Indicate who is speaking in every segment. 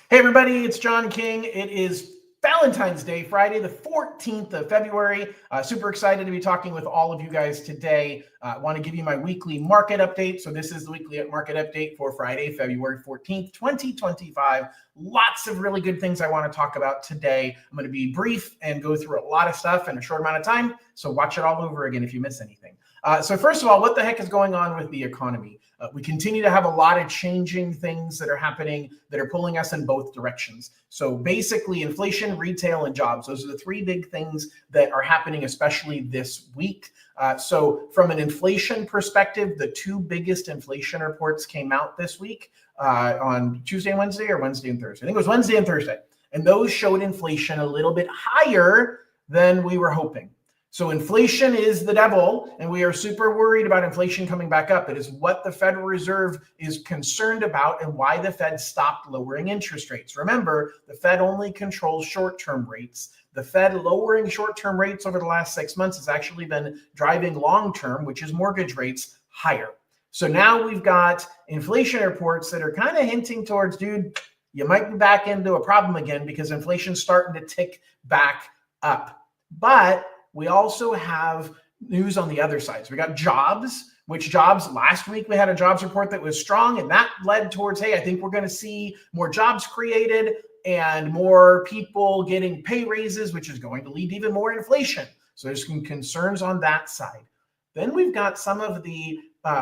Speaker 1: Hey everybody, it's John King. It is Valentine's Day, Friday, the 14th of February. Super excited to be talking with all of you guys today. I want to give you my weekly market update. So this is the weekly market update for Friday, February 14th, 2025. Lots of really good things I want to talk about today. I'm going to be brief and go through a lot of stuff in a short amount of time. So watch it all over again if you miss anything. So first of all, what the heck is going on with the economy? We continue to have a lot of changing things that are happening that are pulling us in both directions. So basically inflation, retail, and jobs. Those are the three big things that are happening, especially this week. So from an inflation perspective, the two biggest inflation reports came out this week on Tuesday and Wednesday, or Wednesday and Thursday. I think it was Wednesday and Thursday. And those showed inflation a little bit higher than we were hoping. So inflation is the devil, and we are super worried about inflation coming back up. It is what the Federal Reserve is concerned about and why the Fed stopped lowering interest rates. Remember, the Fed only controls short-term rates. The Fed lowering short-term rates over the last 6 months has actually been driving long-term, which is mortgage rates, higher. So now we've got inflation reports that are kind of hinting towards, dude, you might be back into a problem again because inflation's starting to tick back up. But we also have news on the other side. So we got jobs, which jobs last week we had a jobs report that was strong, and that led towards, hey, I think we're going to see more jobs created and more people getting pay raises, which is going to lead to even more inflation. So there's some concerns on that side. Then we've got some of the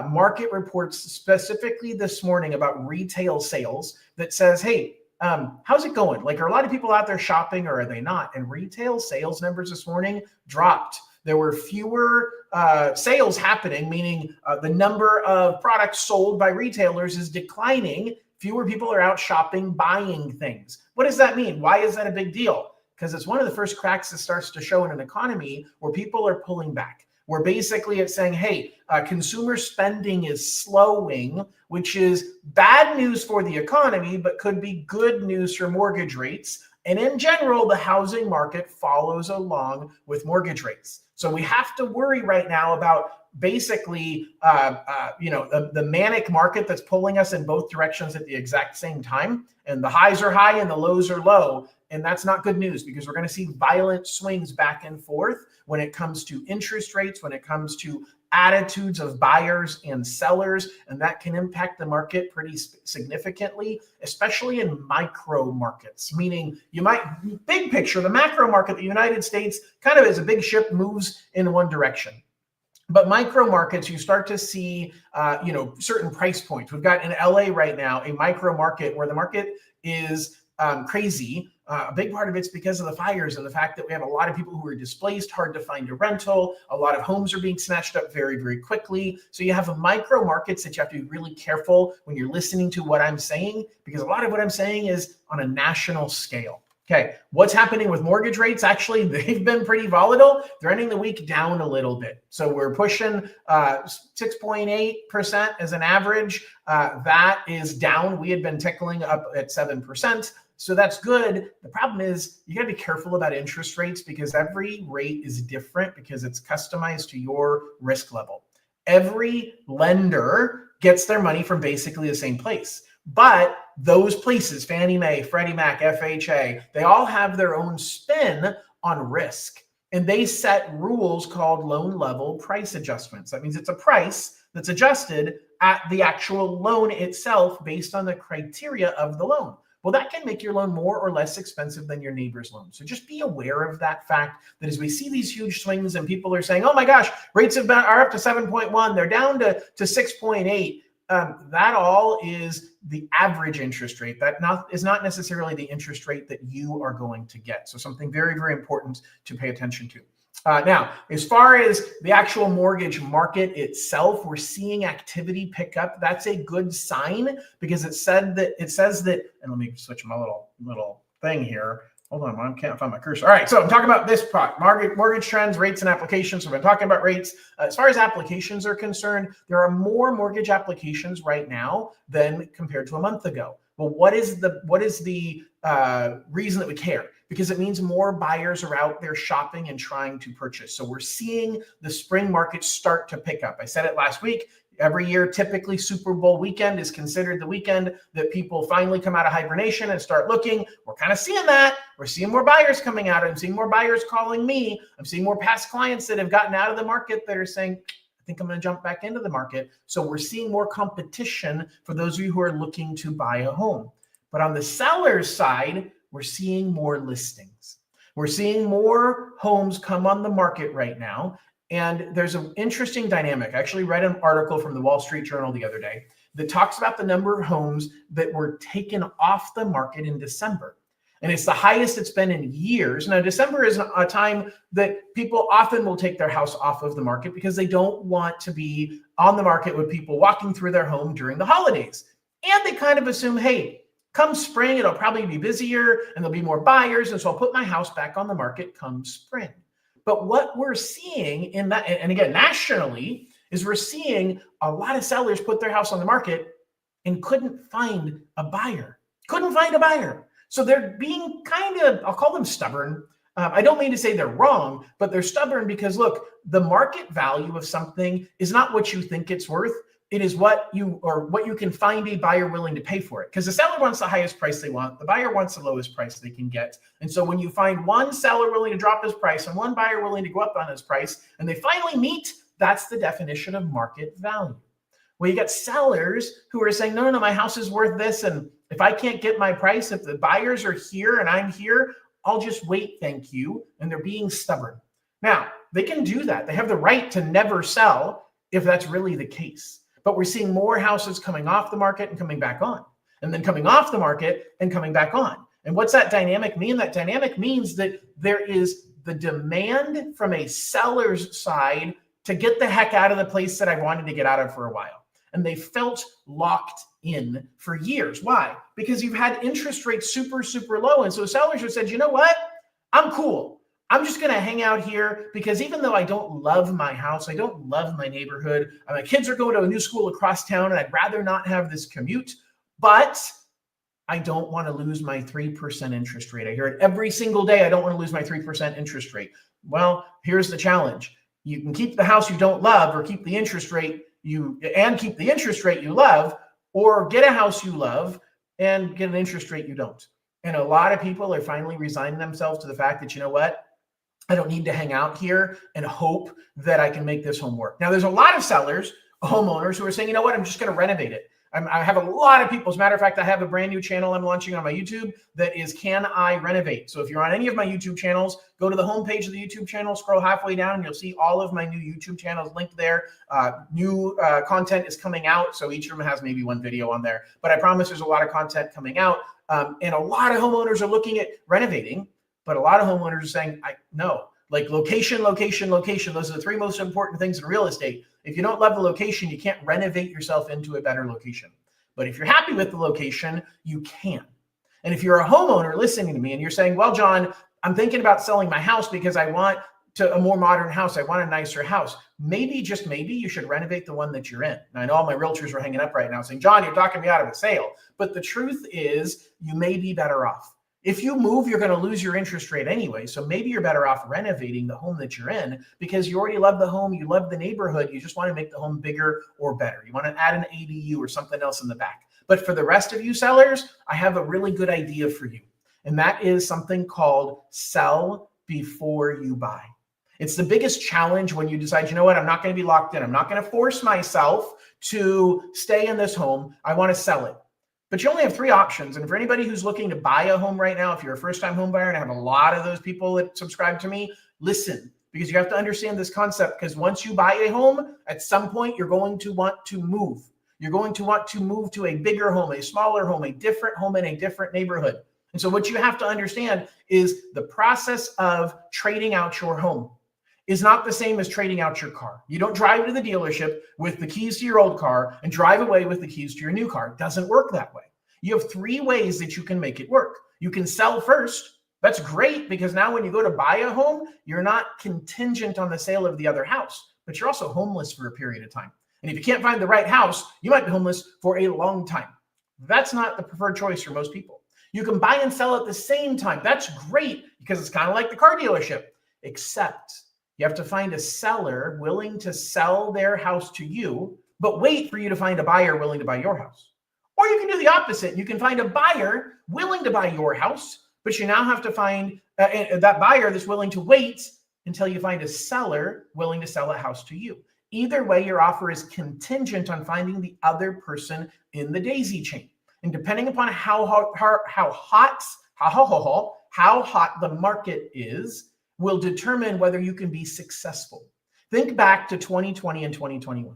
Speaker 1: market reports specifically this morning about retail sales that says, hey, how's it going? Like, are a lot of people out there shopping or are they not? And retail sales numbers this morning dropped. There were fewer sales happening, meaning the number of products sold by retailers is declining. Fewer people are out shopping, buying things. What does that mean? Why is that a big deal? Because it's one of the first cracks that starts to show in an economy where people are pulling back. Where basically it's saying, hey, consumer spending is slowing, which is bad news for the economy, but could be good news for mortgage rates. And in general, the housing market follows along with mortgage rates. So we have to worry right now about basically, the manic market that's pulling us in both directions at the exact same time. And the highs are high and the lows are low. And that's not good news because we're going to see violent swings back and forth when it comes to interest rates, when it comes to attitudes of buyers and sellers, and that can impact the market pretty significantly, especially in micro markets, meaning you might, big picture, the macro market, the United States kind of as a big ship moves in one direction. But micro markets, you start to see, certain price points. We've got in LA right now, a micro market where the market is crazy. A big part of it's because of the fires and the fact that we have a lot of people who are displaced, hard to find a rental. A lot of homes are being snatched up very, very quickly. So you have micro markets that you have to be really careful when you're listening to what I'm saying, because a lot of what I'm saying is on a national scale. Okay, what's happening with mortgage rates? Actually, they've been pretty volatile. They're ending the week down a little bit. So we're pushing 6.8% as an average. That is down. We had been tickling up at 7%. So that's good. The problem is you got to be careful about interest rates because every rate is different because it's customized to your risk level. Every lender gets their money from basically the same place. But those places, Fannie Mae, Freddie Mac, FHA, they all have their own spin on risk. And they set rules called loan level price adjustments. That means it's a price that's adjusted at the actual loan itself based on the criteria of the loan. Well, that can make your loan more or less expensive than your neighbor's loan. So just be aware of that fact that as we see these huge swings and people are saying, oh my gosh, rates are up to 7.1, they're down to 6.8. That all is the average interest rate. That is not necessarily the interest rate that you are going to get. So something very, very important to pay attention to. Now, as far as the actual mortgage market itself, we're seeing activity pick up. That's a good sign because it says that, and let me switch my little thing here. Hold on, I can't find my cursor. All right, so I'm talking about this product, mortgage trends, rates, and applications. So we've been talking about rates. As far as applications are concerned, there are more mortgage applications right now than compared to a month ago. Well, what is the reason that we care? Because it means more buyers are out there shopping and trying to purchase. So we're seeing the spring market start to pick up. I said it last week. Every year, typically Super Bowl weekend is considered the weekend that people finally come out of hibernation and start looking. We're kind of seeing that. We're seeing more buyers coming out. I'm seeing more buyers calling me. I'm seeing more past clients that have gotten out of the market that are saying, I think I'm going to jump back into the market. So we're seeing more competition for those of you who are looking to buy a home. But on the seller's side, we're seeing more listings. We're seeing more homes come on the market right now. And there's an interesting dynamic. I actually read an article from the Wall Street Journal the other day that talks about the number of homes that were taken off the market in December. And it's the highest it's been in years. Now, December is a time that people often will take their house off of the market because they don't want to be on the market with people walking through their home during the holidays. And they kind of assume, hey, come spring, it'll probably be busier and there'll be more buyers. And so I'll put my house back on the market come spring. But what we're seeing in that, and again, nationally, is we're seeing a lot of sellers put their house on the market and couldn't find a buyer. So they're being kind of, I'll call them stubborn. I don't mean to say they're wrong, but they're stubborn because look, the market value of something is not what you think it's worth. It is what you can find a buyer willing to pay for it. Because the seller wants the highest price they want. The buyer wants the lowest price they can get. And so when you find one seller willing to drop his price and one buyer willing to go up on his price, and they finally meet, that's the definition of market value. Well, you got sellers who are saying, no, my house is worth this. And if I can't get my price, if the buyers are here and I'm here, I'll just wait, thank you. And they're being stubborn. Now, they can do that. They have the right to never sell if that's really the case. But we're seeing more houses coming off the market and coming back on, and then coming off the market and coming back on. And what's that dynamic mean? That dynamic means that there is the demand from a seller's side to get the heck out of the place that I've wanted to get out of for a while. And they felt locked in for years. Why? Because you've had interest rates super, super low. And so sellers have said, you know what? I'm cool. I'm just going to hang out here because even though I don't love my house, I don't love my neighborhood, my kids are going to a new school across town and I'd rather not have this commute, but I don't want to lose my 3% interest rate. I hear it every single day. I don't want to lose my 3% interest rate. Well, here's the challenge. You can keep the house you don't love or keep the interest rate you love, or get a house you love and get an interest rate you don't. And a lot of people are finally resigning themselves to the fact that, you know what? I don't need to hang out here and hope that I can make this home work. Now, there's a lot of sellers, homeowners, who are saying, you know what, I'm just going to renovate it. I have a lot of people. As a matter of fact, I have a brand new channel I'm launching on my YouTube that is Can I Renovate? So if you're on any of my YouTube channels, go to the homepage of the YouTube channel, scroll halfway down, and you'll see all of my new YouTube channels linked there. New content is coming out. So each of them has maybe one video on there. But I promise there's a lot of content coming out. And a lot of homeowners are looking at renovating. But a lot of homeowners are saying, no, like location, location, location. Those are the three most important things in real estate. If you don't love the location, you can't renovate yourself into a better location. But if you're happy with the location, you can. And if you're a homeowner listening to me and you're saying, well, John, I'm thinking about selling my house because I want a more modern house. I want a nicer house. Maybe, just maybe, you should renovate the one that you're in. And I know all my realtors are hanging up right now saying, John, you're talking me out of a sale. But the truth is, you may be better off. If you move, you're going to lose your interest rate anyway. So maybe you're better off renovating the home that you're in because you already love the home. You love the neighborhood. You just want to make the home bigger or better. You want to add an ADU or something else in the back. But for the rest of you sellers, I have a really good idea for you. And that is something called sell before you buy. It's the biggest challenge when you decide, you know what, I'm not going to be locked in. I'm not going to force myself to stay in this home. I want to sell it. But you only have three options. And for anybody who's looking to buy a home right now, if you're a first-time home buyer, and I have a lot of those people that subscribe to me, listen, because you have to understand this concept. Because once you buy a home, at some point, you're going to want to move. You're going to want to move to a bigger home, a smaller home, a different home in a different neighborhood. And so what you have to understand is the process of trading out your home is not the same as trading out your car. You don't drive to the dealership with the keys to your old car and drive away with the keys to your new car. It doesn't work that way. You have three ways that you can make it work. You can sell first. That's great because now when you go to buy a home, you're not contingent on the sale of the other house, but you're also homeless for a period of time. And if you can't find the right house, you might be homeless for a long time. That's not the preferred choice for most people. You can buy and sell at the same time. That's great because it's kind of like the car dealership, except you have to find a seller willing to sell their house to you but wait for you to find a buyer willing to buy your house. Or you can do the opposite. You can find a buyer willing to buy your house, but you now have to find that buyer that's willing to wait until you find a seller willing to sell a house to you. Either way, your offer is contingent on finding the other person in the daisy chain. And depending upon how hot the market is, will determine whether you can be successful. Think back to 2020 and 2021.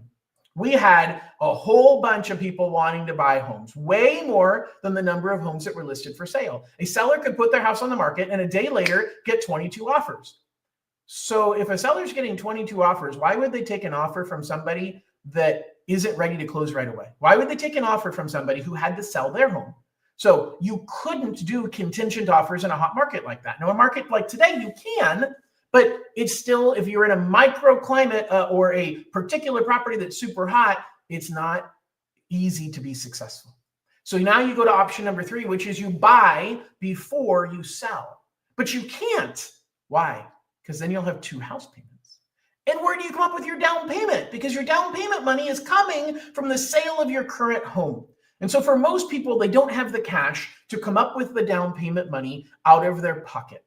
Speaker 1: We had a whole bunch of people wanting to buy homes, way more than the number of homes that were listed for sale. A seller could put their house on the market and a day later get 22 offers. So if a seller's getting 22 offers, why would they take an offer from somebody that isn't ready to close right away? Why would they take an offer from somebody who had to sell their home? So you couldn't do contingent offers in a hot market like that. Now, a market like today, you can, but it's still, if you're in a microclimate or a particular property that's super hot, it's not easy to be successful. So now you go to option number 3, which is you buy before you sell. But you can't. Why? Because then you'll have 2 house payments. And where do you come up with your down payment? Because your down payment money is coming from the sale of your current home. And so for most people, they don't have the cash to come up with the down payment money out of their pocket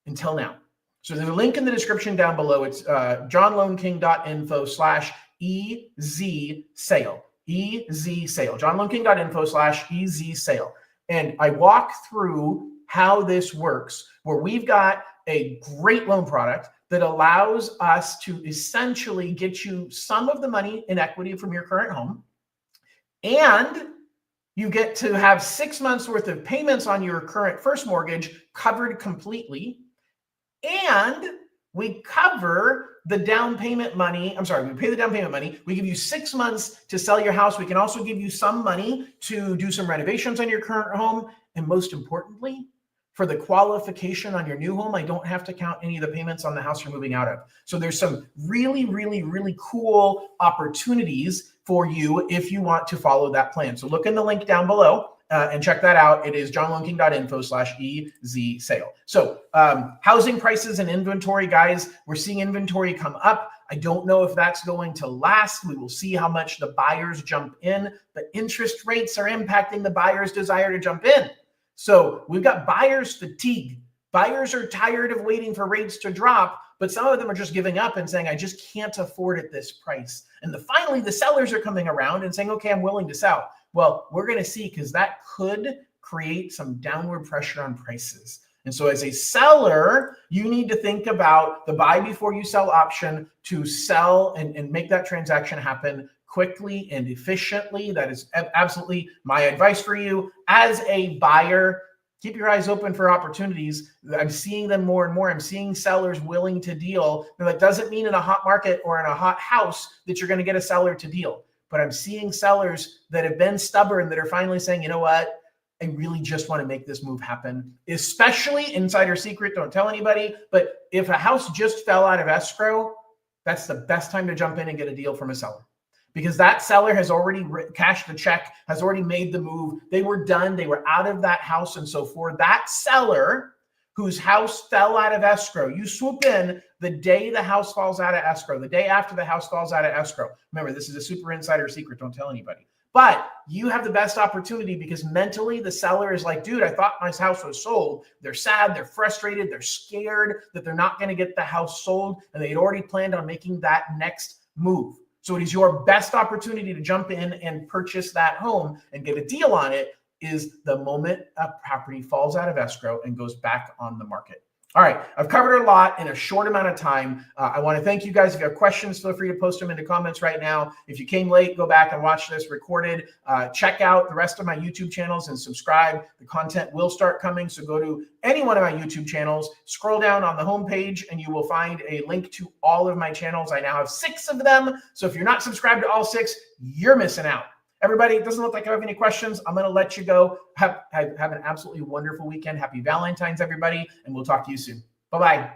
Speaker 1: until now. So there's a link in the description down below. It's johnloneking.info/EZ sale. EZ sale. johnloneking.info/EZ sale. And I walk through how this works, where we've got a great loan product that allows us to essentially get you some of the money in equity from your current home. And you get to have 6 months worth of payments on your current first mortgage covered completely. And we cover the down payment money. We pay the down payment money. We give you 6 months to sell your house. We can also give you some money to do some renovations on your current home. And most importantly, for the qualification on your new home, I don't have to count any of the payments on the house you're moving out of. So there's some really, really, really cool opportunities for you if you want to follow that plan. So look in the link down below and check that out. It is johnloneking.info/EZ sale. So housing prices and inventory, guys, we're seeing inventory come up. I don't know if that's going to last. We will see how much the buyers jump in, but interest rates are impacting the buyers' desire to jump in. So we've got buyers fatigue. Buyers are tired of waiting for rates to drop, but some of them are just giving up and saying, I just can't afford at this price. And finally, the sellers are coming around and saying, okay, I'm willing to sell. Well, we're going to see, because that could create some downward pressure on prices. And so as a seller, you need to think about the buy before you sell option to sell and make that transaction happen quickly and efficiently. That is absolutely my advice for you. As a buyer, keep your eyes open for opportunities. I'm seeing them more and more. I'm seeing sellers willing to deal. Now, that doesn't mean in a hot market or in a hot house that you're going to get a seller to deal. But I'm seeing sellers that have been stubborn that are finally saying, you know what? I really just want to make this move happen, especially insider secret. Don't tell anybody. But if a house just fell out of escrow, that's the best time to jump in and get a deal from a seller. Because that seller has already cashed the check, has already made the move. They were done. They were out of that house. And so for that seller whose house fell out of escrow, you swoop in the day the house falls out of escrow, the day after the house falls out of escrow. Remember, this is a super insider secret. Don't tell anybody. But you have the best opportunity because mentally the seller is like, dude, I thought my house was sold. They're sad. They're frustrated. They're scared that they're not going to get the house sold. And they had already planned on making that next move. So it is your best opportunity to jump in and purchase that home and get a deal on it is the moment a property falls out of escrow and goes back on the market. All right, I've covered a lot in a short amount of time. I want to thank you guys. If you have questions, feel free to post them in the comments right now. If you came late, go back and watch this recorded. Check out the rest of my YouTube channels and subscribe. The content will start coming, so go to any one of my YouTube channels, scroll down on the homepage, and you will find a link to all of my channels. I now have 6 of them, so if you're not subscribed to all 6, you're missing out. Everybody, it doesn't look like I have any questions. I'm going to let you go. Have an absolutely wonderful weekend. Happy Valentine's, everybody, and we'll talk to you soon. Bye-bye.